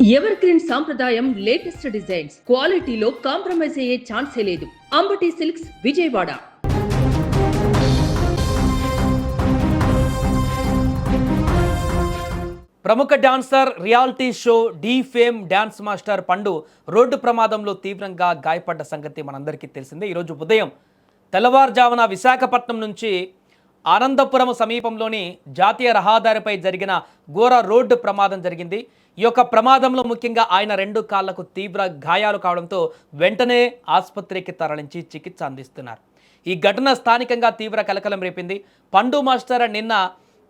Ever green సాంప్రదాయం latest designs క్వాలిటీలో compromise అయ్యే ఛాన్సే లేదు. అంబటి సిల్క్స్ విజయవాడ. ప్రముఖ dancer, reality show Dhee fame dance master Pandu road ప్రమాదంలో తీవ్రంగా గాయపడ్డ సంగతి మనందరికీ తెలిసిందే. ఈరోజు ఉదయం తెల్లవారుజామున విశాఖపట్నం నుంచి ఆనందపురం సమీపంలోని జాతీయ రహదారిపై జరిగిన ఘోర రోడ్డు ప్రమాదం జరిగింది. ఈ యొక్క ప్రమాదంలో ముఖ్యంగా ఆయన 2 కాళ్లకు తీవ్ర గాయాలు కావడంతో వెంటనే ఆసుపత్రికి తరలించి చికిత్స అందిస్తున్నారు. ఈ ఘటన స్థానికంగా తీవ్ర కలకలం రేపింది. పండు మాస్టర్ నిన్న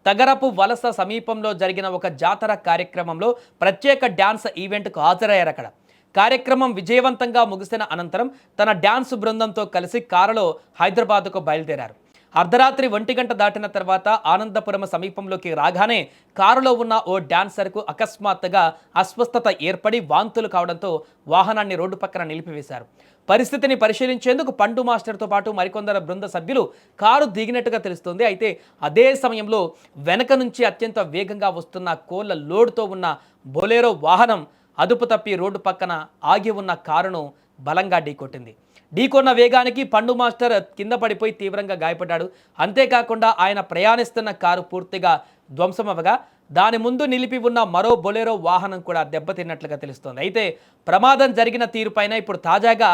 తగరపు వలస సమీపంలో జరిగిన ఒక జాతర కార్యక్రమంలో ప్రత్యేక డ్యాన్స్ ఈవెంట్కు హాజరయ్యారు. అక్కడ కార్యక్రమం విజయవంతంగా ముగిసిన అనంతరం తన డ్యాన్స్ బృందంతో కలిసి కారులో హైదరాబాద్కు బయలుదేరారు. అర్ధరాత్రి 1 గంట దాటిన తర్వాత ఆనందపురం సమీపంలోకి రాగానే కారులో ఉన్న ఓ డాన్సర్కు అకస్మాత్తుగా అస్వస్థత ఏర్పడి వాంతులు కావడంతో వాహనాన్ని రోడ్డు పక్కన నిలిపివేశారు. పరిస్థితిని పరిశీలించేందుకు పండు మాస్టర్తో పాటు మరికొందరు బృంద సభ్యులు కారు దిగినట్టుగా తెలుస్తోంది. అయితే అదే సమయంలో వెనక నుంచి అత్యంత వేగంగా వస్తున్న కోళ్ల లోడ్తో ఉన్న బొలెరో వాహనం అదుపు తప్పి రోడ్డు పక్కన ఆగి ఉన్న కారును బలంగా ఢీకొట్టింది. ఢీకొన్న వేగానికి పండు మాస్టర్ కింద పడిపోయి తీవ్రంగా గాయపడ్డాడు. అంతేకాకుండా ఆయన ప్రయాణిస్తున్న కారు పూర్తిగా ధ్వంసమవగా దాని ముందు నిలిపి ఉన్న మరో బొలెరో వాహనం కూడా దెబ్బతిన్నట్లుగా తెలుస్తోంది. అయితే ప్రమాదం జరిగిన తీరుపైన ఇప్పుడు తాజాగా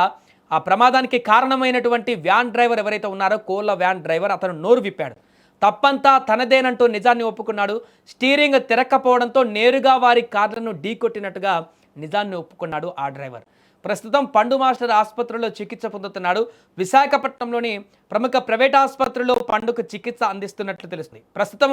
ఆ ప్రమాదానికి కారణమైనటువంటి వ్యాన్ డ్రైవర్ ఎవరైతే ఉన్నారో కోళ్ల వ్యాన్ డ్రైవర్ అతను నోరు విప్పాడు. తప్పంతా తనదేనంటూ నిజాన్ని ఒప్పుకున్నాడు. స్టీరింగ్ తిరక్కపోవడంతో నేరుగా వారి కార్లను ఢీకొట్టినట్టుగా నిజాన్ని ఒప్పుకున్నాడు ఆ డ్రైవర్. ప్రస్తుతం పండు మాస్టర్ ఆసుపత్రిలో చికిత్స పొందుతున్నాడు. విశాఖపట్నంలోని ప్రముఖ ప్రైవేట్ ఆసుపత్రిలో పండుకు చికిత్స అందిస్తున్నట్లు తెలుస్తుంది. ప్రస్తుతం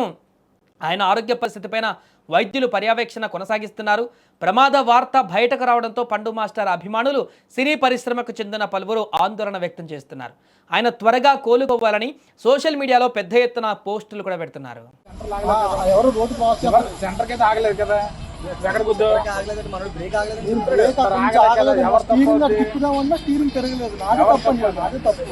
ఆయన ఆరోగ్య పరిస్థితిపైన వైద్యులు పర్యవేక్షణ కొనసాగిస్తున్నారు. ప్రమాద వార్త బయటకు రావడంతో పండు మాస్టర్ అభిమానులు సినీ పరిశ్రమకు చెందిన పలువురు ఆందోళన వ్యక్తం చేస్తున్నారు. ఆయన త్వరగా కోలుకోవాలని సోషల్ మీడియాలో పెద్ద ఎత్తున పోస్టులు కూడా పెడుతున్నారు. ఎవరు రోడ్డు క్రాస్ సెంటర్ కి ఆగలేదు కదా, ఎక్కడ తిప్పుదామన్నా స్టీరింగ్ తిరగలేదు. నాదే తప్పండి, నాదే తప్పు.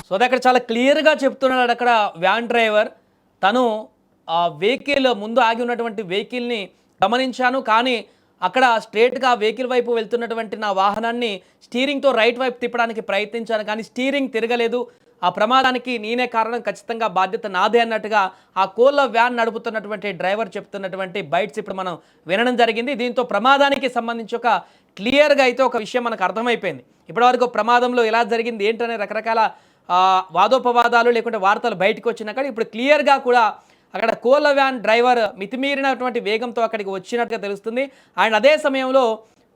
సో అది అక్కడ చాలా క్లియర్గా చెప్తున్నాడు. అక్కడ వ్యాన్ డ్రైవర్ తను ఆ వెహికల్ ముందు ఆగి ఉన్నటువంటి వెహికల్ని గమనించాను, కానీ అక్కడ స్ట్రేట్గా వెహికల్ వైపు వెళ్తున్నటువంటి నా వాహనాన్ని స్టీరింగ్తో రైట్ వైపు తిప్పడానికి ప్రయత్నించాను, కానీ స్టీరింగ్ తిరగలేదు. ఆ ప్రమాదానికి నేనే కారణం, ఖచ్చితంగా బాధ్యత నాదే అన్నట్టుగా ఆ కోళ్ల వ్యాన్ నడుపుతున్నటువంటి డ్రైవర్ చెప్తున్నటువంటి బైట్స్ ఇప్పుడు మనం వినడం జరిగింది. దీంతో ప్రమాదానికి సంబంధించి ఒక క్లియర్గా అయితే ఒక విషయం మనకు అర్థమైపోయింది. ఇప్పటివరకు ప్రమాదంలో ఎలా జరిగింది ఏంటనే రకరకాల వాదోపవాదాలు లేకుంటే వార్తలు బయటకు వచ్చినా కానీ ఇప్పుడు క్లియర్గా కూడా అక్కడ కోళ్ల వ్యాన్ డ్రైవర్ మితిమీరినటువంటి వేగంతో అక్కడికి వచ్చినట్టుగా తెలుస్తుంది. అండ్ అదే సమయంలో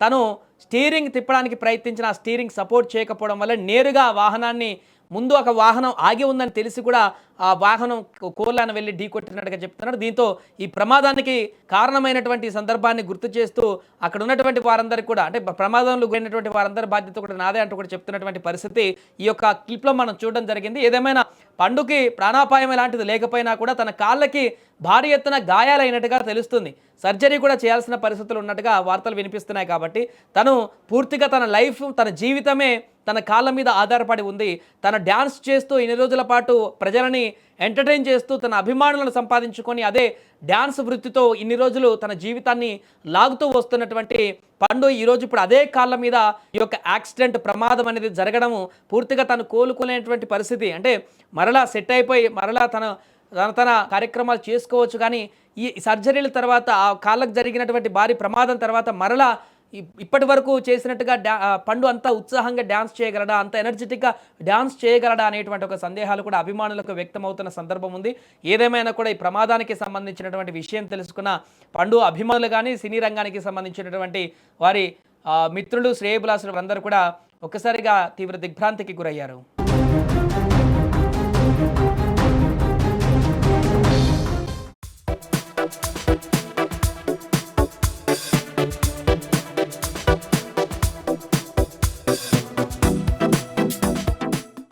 తను స్టీరింగ్ తిప్పడానికి ప్రయత్నించిన స్టీరింగ్ సపోర్ట్ చేయకపోవడం వల్ల నేరుగా వాహనాన్ని ముందు ఒక వాహనం ఆగి ఉందని తెలిసి కూడా ఆ వాహనం కోళ్లను వెళ్ళి ఢీకొట్టినట్టుగా చెప్తున్నాడు. దీంతో ఈ ప్రమాదానికి కారణమైనటువంటి సందర్భాన్ని గుర్తు చేస్తూ అక్కడ ఉన్నటువంటి వారందరికీ కూడా, అంటే ప్రమాదంలో గురైనటువంటి వారందరి బాధ్యత కూడా నాదే అంటూ కూడా చెప్తున్నటువంటి పరిస్థితి ఈ యొక్క క్లిప్లో మనం చూడడం జరిగింది. ఏదేమైనా పండుకి ప్రాణాపాయం ఎలాంటిది లేకపోయినా కూడా తన కాళ్ళకి భారీ ఎత్తున గాయాలైనట్టుగా తెలుస్తుంది. సర్జరీ కూడా చేయాల్సిన పరిస్థితులు ఉన్నట్టుగా వార్తలు వినిపిస్తున్నాయి. కాబట్టి తను పూర్తిగా తన లైఫ్, తన జీవితమే తన కాళ్ళ మీద ఆధారపడి ఉంది. తన డ్యాన్స్ చేస్తూ ఇన్ని రోజుల పాటు ప్రజలని ఎంటర్టైన్ చేస్తూ తన అభిమానులను సంపాదించుకొని అదే డ్యాన్స్ వృత్తితో ఇన్ని రోజులు తన జీవితాన్ని లాగుతూ వస్తున్నటువంటి పండు ఈరోజు ఇప్పుడు అదే కాళ్ళ మీద ఈ యొక్క యాక్సిడెంట్ ప్రమాదం అనేది జరగడము పూర్తిగా తను కోలుకునేటువంటి పరిస్థితి. అంటే మరలా సెట్ అయిపోయి మరలా తన కార్యక్రమాలు చేసుకోవచ్చు, కానీ ఈ సర్జరీల తర్వాత ఆ కాళ్ళకు జరిగినటువంటి భారీ ప్రమాదం తర్వాత మరలా ఇప్పటి వరకు చేసినట్టుగా పండు అంత ఉత్సాహంగా డ్యాన్స్ చేయగలడా, అంత ఎనర్జెటిక్గా డ్యాన్స్ చేయగలడా అనేటువంటి ఒక సందేహాలు కూడా అభిమానులకు వ్యక్తమవుతున్న సందర్భం ఉంది. ఏదేమైనా కూడా ఈ ప్రమాదానికి సంబంధించినటువంటి విషయం తెలుసుకున్న పండు అభిమానులు కానీ సినీ రంగానికి సంబంధించినటువంటి వారి మిత్రులు, శ్రేయభిలాషులు అందరూ కూడా ఒక్కసారిగా తీవ్ర దిగ్భ్రాంతికి గురయ్యారు.